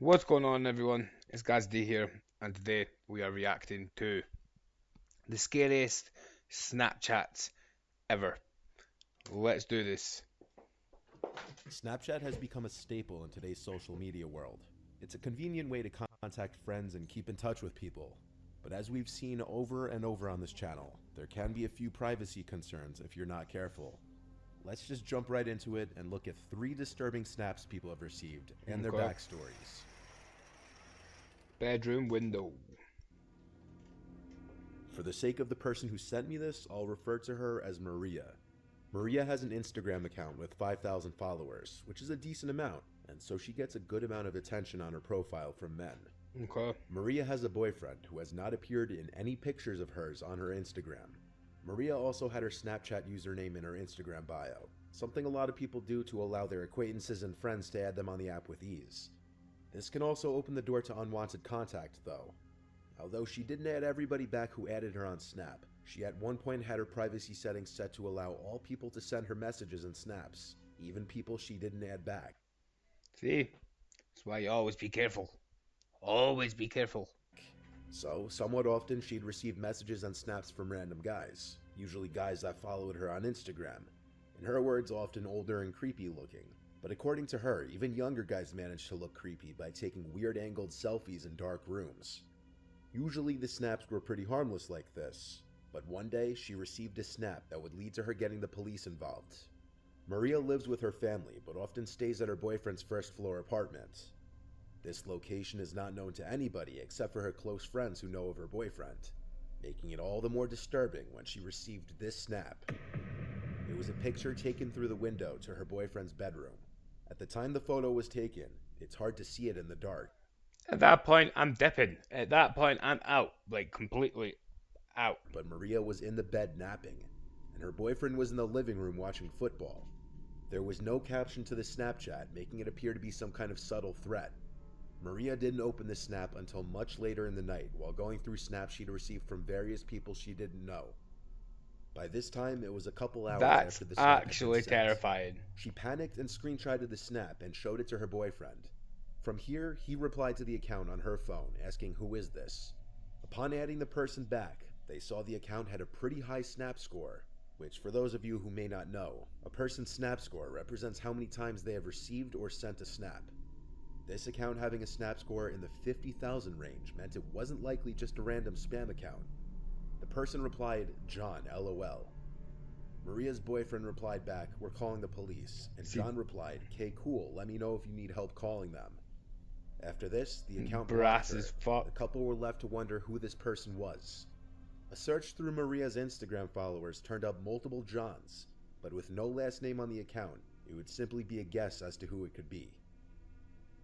What's going on, everyone? It's Gazdi here, and today we are reacting to the scariest Snapchats ever. Let's do this. Snapchat has become a staple in today's social media world. It's a convenient way to contact friends and keep in touch with people. But as we've seen over and over on this channel, there can be a few privacy concerns if you're not careful. Let's just jump right into it and look at 3 disturbing snaps people have received and their Okay. backstories. Bedroom window. For the sake of the person who sent me this, I'll refer to her as Maria. Maria has an Instagram account with 5,000 followers, which is a decent amount, and so she gets a good amount of attention on her profile from men. Okay. Maria has a boyfriend who has not appeared in any pictures of hers on her Instagram. Maria also had her Snapchat username in her Instagram bio, something a lot of people do to allow their acquaintances and friends to add them on the app with ease. This can also open the door to unwanted contact, though. Although she didn't add everybody back who added her on Snap, she at one point had her privacy settings set to allow all people to send her messages and snaps, even people she didn't add back. See? That's why you always be careful. Always be careful. So, somewhat often she'd receive messages and snaps from random guys, usually guys that followed her on Instagram. In her words, often older and creepy looking. But according to her, even younger guys managed to look creepy by taking weird angled selfies in dark rooms. Usually the snaps were pretty harmless like this, but one day she received a snap that would lead to her getting the police involved. Maria lives with her family, but often stays at her boyfriend's first floor apartment. This location is not known to anybody except for her close friends who know of her boyfriend, making it all the more disturbing when she received this snap. It was a picture taken through the window to her boyfriend's bedroom. At the time the photo was taken, it's hard to see it in the dark. At that point, I'm dipping. At that point, I'm out. Like, completely out. But Maria was in the bed napping, and her boyfriend was in the living room watching football. There was no caption to the Snapchat, making it appear to be some kind of subtle threat. Maria didn't open the snap until much later in the night while going through snaps she'd received from various people she didn't know. By this time, it was a couple hours That's after the snap had been actually sent. terrifying. She panicked and screenshotted the snap and showed it to her boyfriend. From here, he replied to the account on her phone, asking who is this. Upon adding the person back, they saw the account had a pretty high snap score, which for those of you who may not know, a person's snap score represents how many times they have received or sent a snap. This account having a snap score in the 50,000 range meant it wasn't likely just a random spam account. The person replied, John, LOL. Maria's boyfriend replied back, we're calling the police, and See, John replied, "Okay, cool, let me know if you need help calling them." After this, the account blocked brass as her. fuck. The couple were left to wonder who this person was. A search through Maria's Instagram followers turned up multiple Johns, but with no last name on the account, it would simply be a guess as to who it could be.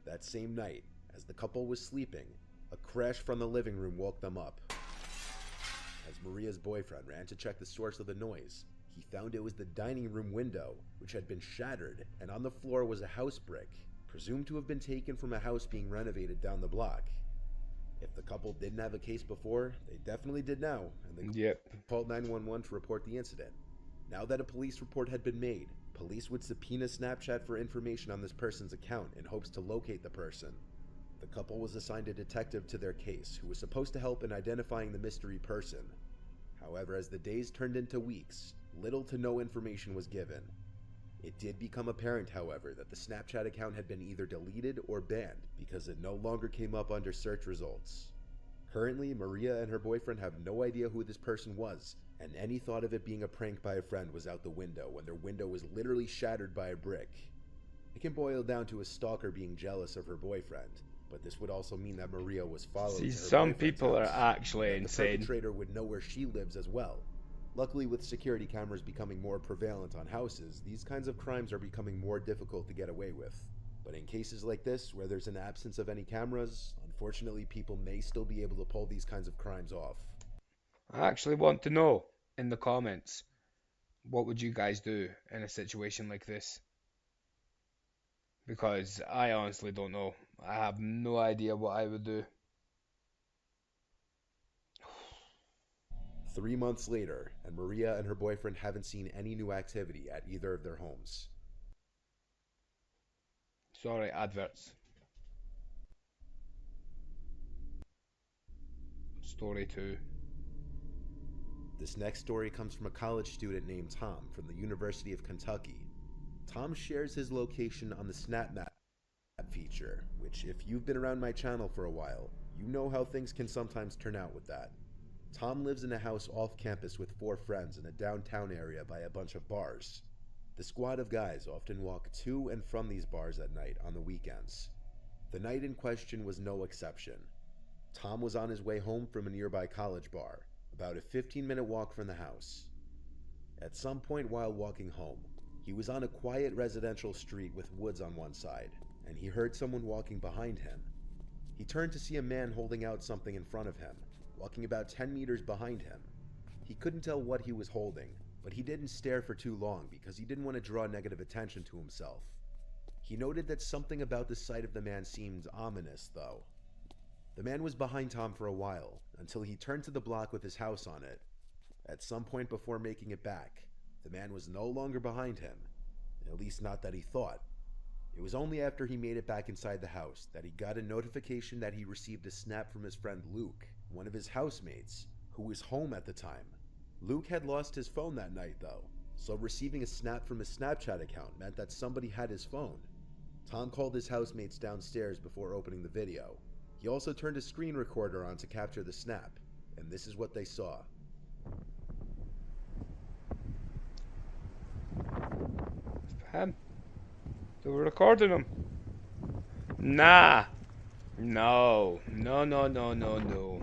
That same night, as the couple was sleeping, a crash from the living room woke them up. As Maria's boyfriend ran to check the source of the noise, he found it was the dining room window, which had been shattered, and on the floor was a house brick, presumed to have been taken from a house being renovated down the block. If the couple didn't have a case before, they definitely did now, and they Yep. called 911 to report the incident. Now that a police report had been made, police would subpoena Snapchat for information on this person's account in hopes to locate the person. The couple was assigned a detective to their case who was supposed to help in identifying the mystery person. However, as the days turned into weeks, little to no information was given. It did become apparent, however, that the Snapchat account had been either deleted or banned because it no longer came up under search results. Currently, Maria and her boyfriend have no idea who this person was, and any thought of it being a prank by a friend was out the window when their window was literally shattered by a brick. It can boil down to a stalker being jealous of her boyfriend, but this would also mean that Maria was followed See, to her some boyfriend's people are house, actually and that the insane. perpetrator would know where she lives as well. Luckily, with security cameras becoming more prevalent on houses, these kinds of crimes are becoming more difficult to get away with. But in cases like this, where there's an absence of any cameras, unfortunately people may still be able to pull these kinds of crimes off. I actually want to know in the comments, what would you guys do in a situation like this? Because I honestly don't know. I have no idea what I would do. 3 months later, and Maria and her boyfriend haven't seen any new activity at either of their homes. Sorry, adverts. Story 2. This next story comes from a college student named Tom from the University of Kentucky. Tom shares his location on the Snap Map feature, which, if you've been around my channel for a while, you know how things can sometimes turn out with that. Tom lives in a house off campus with 4 friends in a downtown area by a bunch of bars. The squad of guys often walk to and from these bars at night on the weekends. The night in question was no exception. Tom was on his way home from a nearby college bar, about a 15-minute walk from the house. At some point while walking home, he was on a quiet residential street with woods on one side, and he heard someone walking behind him. He turned to see a man holding out something in front of him, walking about 10 meters behind him. He couldn't tell what he was holding, but he didn't stare for too long because he didn't want to draw negative attention to himself. He noted that something about the sight of the man seemed ominous, though. The man was behind Tom for a while, until he turned to the block with his house on it. At some point before making it back, the man was no longer behind him, at least not that he thought. It was only after he made it back inside the house that he got a notification that he received a snap from his friend Luke, one of his housemates, who was home at the time. Luke had lost his phone that night though, so receiving a snap from his Snapchat account meant that somebody had his phone. Tom called his housemates downstairs before opening the video. He also turned a screen recorder on to capture the snap, and this is what they saw. Him. They were recording him. Nah. No. No, no, no, no, no.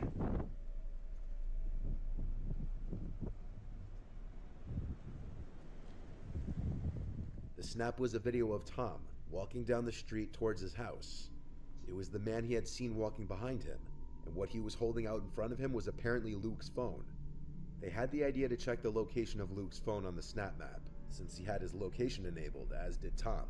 The snap was a video of Tom walking down the street towards his house. It was the man he had seen walking behind him, and what he was holding out in front of him was apparently Luke's phone. They had the idea to check the location of Luke's phone on the Snap Map, since he had his location enabled, as did Tom.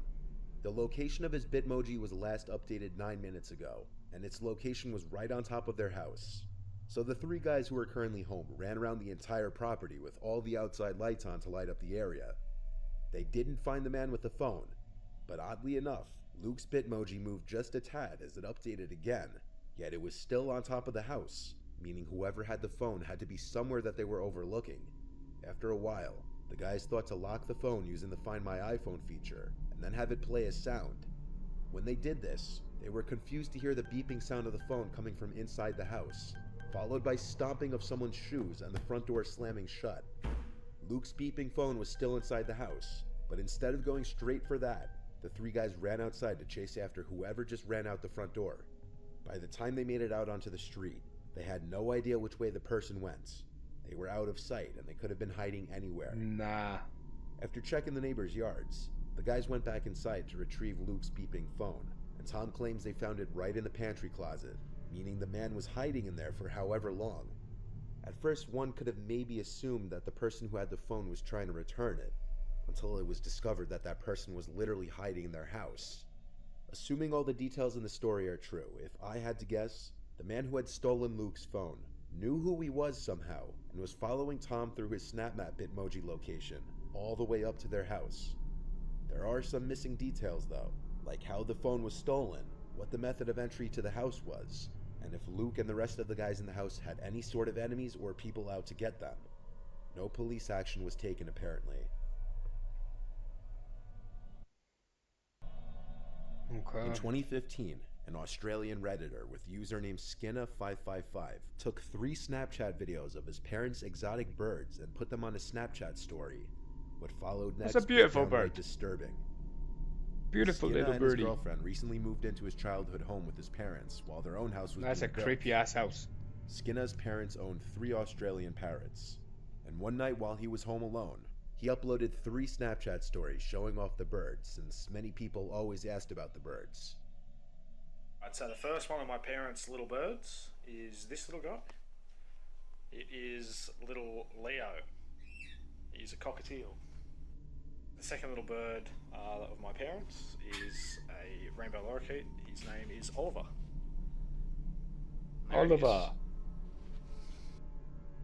The location of his Bitmoji was last updated 9 minutes ago, and its location was right on top of their house. So the 3 guys who were currently home ran around the entire property with all the outside lights on to light up the area. They didn't find the man with the phone, but oddly enough, Luke's Bitmoji moved just a tad as it updated again, yet it was still on top of the house, meaning whoever had the phone had to be somewhere that they were overlooking. After a while, the guys thought to lock the phone using the Find My iPhone feature, and then have it play a sound. When they did this, they were confused to hear the beeping sound of the phone coming from inside the house, followed by stomping of someone's shoes and the front door slamming shut. Luke's beeping phone was still inside the house, but instead of going straight for that, the 3 guys ran outside to chase after whoever just ran out the front door. By the time they made it out onto the street, they had no idea which way the person went. They were out of sight and they could have been hiding anywhere. Nah. After checking the neighbors' yards, the guys went back inside to retrieve Luke's beeping phone, and Tom claims they found it right in the pantry closet, meaning the man was hiding in there for however long. At first, one could have maybe assumed that the person who had the phone was trying to return it, until it was discovered that that person was literally hiding in their house. Assuming all the details in the story are true, if I had to guess, the man who had stolen Luke's phone knew who he was somehow and was following Tom through his SnapMap Bitmoji location all the way up to their house. There are some missing details though, like how the phone was stolen, what the method of entry to the house was, and if Luke and the rest of the guys in the house had any sort of enemies or people out to get them. No police action was taken apparently. Okay. In 2015, an Australian Redditor with username Skinna555 took 3 Snapchat videos of his parents' exotic birds and put them on a Snapchat story. What followed next That's a beautiful was downright bird. disturbing. Beautiful Skinna little and his birdie. girlfriend recently moved into his childhood home with his parents while their own house was That's a being built. creepy ass house. Skinna's parents owned 3 Australian parrots, and one night while he was home alone, he uploaded 3 Snapchat stories showing off the birds, since many people always asked about the birds. Right, so the first one of my parents' little birds is this little guy. It is little Leo. He's a cockatiel. The second little bird of my parents is a rainbow lorikeet. His name is Oliver. There he is. Oliver.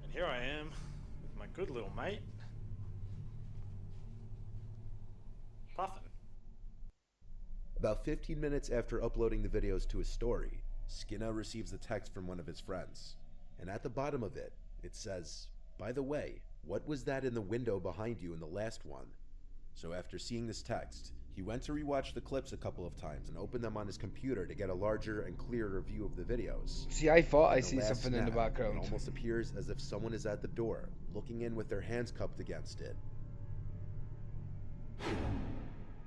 And here I am with my good little mate, Puffin. About 15 minutes after uploading the videos to his story, Skinna receives a text from one of his friends. And at the bottom of it, it says, "By the way, what was that in the window behind you in the last one?" So after seeing this text, he went to rewatch the clips a couple of times and opened them on his computer to get a larger and clearer view of the videos. See, I thought I In the see last something in the snap, it background. almost appears as if someone is at the door, looking in with their hands cupped against it.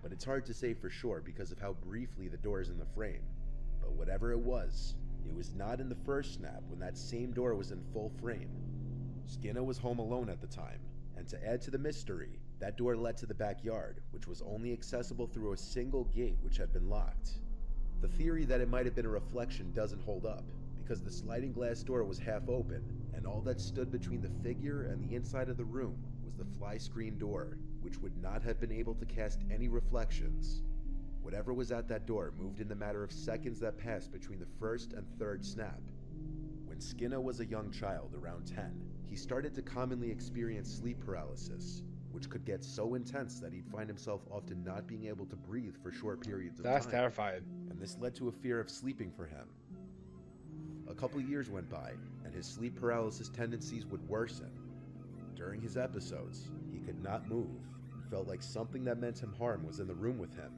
But it's hard to say for sure because of how briefly the door is in the frame. But whatever it was not in the first snap when that same door was in full frame. Skinner was home alone at the time, and to add to the mystery, that door led to the backyard, which was only accessible through a single gate which had been locked. The theory that it might have been a reflection doesn't hold up, because the sliding glass door was half open, and all that stood between the figure and the inside of the room was the fly screen door, which would not have been able to cast any reflections. Whatever was at that door moved in the matter of seconds that passed between the first and third snap. When Skinner was a young child, around 10, he started to commonly experience sleep paralysis, which could get so intense that he'd find himself often not being able to breathe for short periods of That's time. terrifying. And this led to a fear of sleeping for him. A couple years went by, and his sleep paralysis tendencies would worsen. During his episodes, he could not move and felt like something that meant him harm was in the room with him.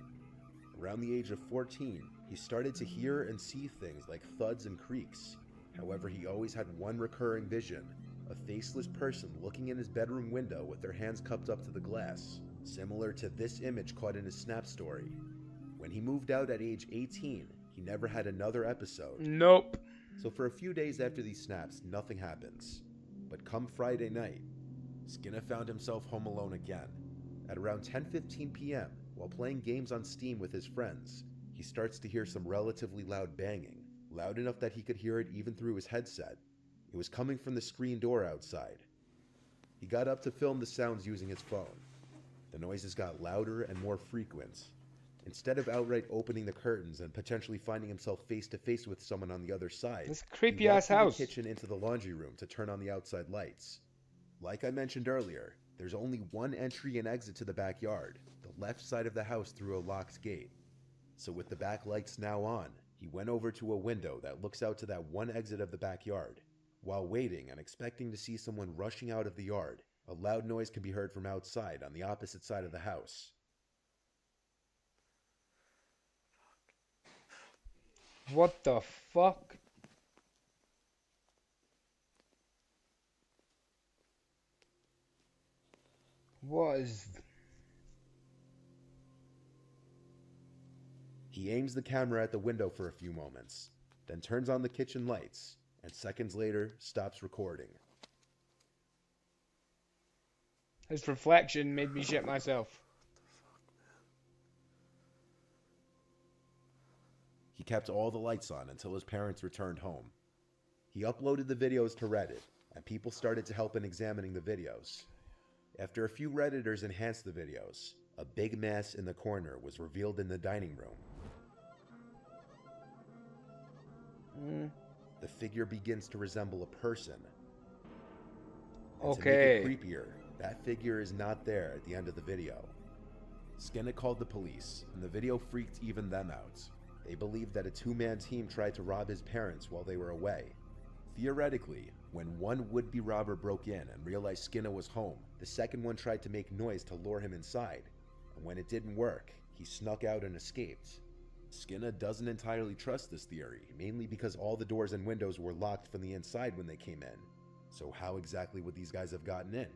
Around the age of 14, he started to hear and see things like thuds and creaks. However, he always had one recurring vision, a faceless person looking in his bedroom window with their hands cupped up to the glass, similar to this image caught in his Snap story. When he moved out at age 18, he never had another episode. Nope. So for a few days after these snaps, nothing happens. But come Friday night, Skinner found himself home alone again. At around 10:15 p.m., while playing games on Steam with his friends, he starts to hear some relatively loud banging, loud enough that he could hear it even through his headset. It was coming from the screen door outside. He got up to film the sounds using his phone. The noises got louder and more frequent. Instead of outright opening the curtains and potentially finding himself face to face with someone on the other side, This he creepy walked ass through the house. kitchen into the laundry room to turn on the outside lights. Like I mentioned earlier, there's only one entry and exit to the backyard, the left side of the house through a locked gate. So with the back lights now on, he went over to a window that looks out to that one exit of the backyard. While waiting and expecting to see someone rushing out of the yard, a loud noise can be heard from outside on the opposite side of the house. What the fuck? What is... He aims the camera at the window for a few moments, then turns on the kitchen lights, and seconds later stops recording. His reflection made me shit myself. He kept all the lights on until his parents returned home. He uploaded the videos to Reddit, and people started to help in examining the videos. After a few Redditors enhanced the videos, a big mass in the corner was revealed in the dining room. The figure begins to resemble a person. And Okay. to make it creepier, that figure is not there at the end of the video. Skinner called the police, and the video freaked even them out. They believed that a two-man team tried to rob his parents while they were away. Theoretically, when one would-be robber broke in and realized Skinner was home, the second one tried to make noise to lure him inside. And when it didn't work, he snuck out and escaped. Skinner doesn't entirely trust this theory, mainly because all the doors and windows were locked from the inside when they came in. So how exactly would these guys have gotten in?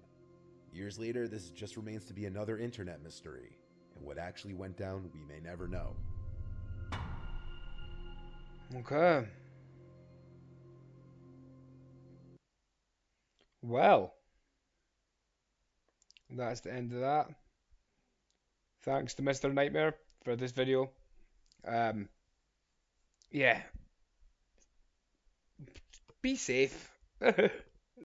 Years later, this just remains to be another internet mystery, and what actually went down, we may never know. Okay. Well, that's the end of that. Thanks to Mr. Nightmare for this video. Yeah. Be safe.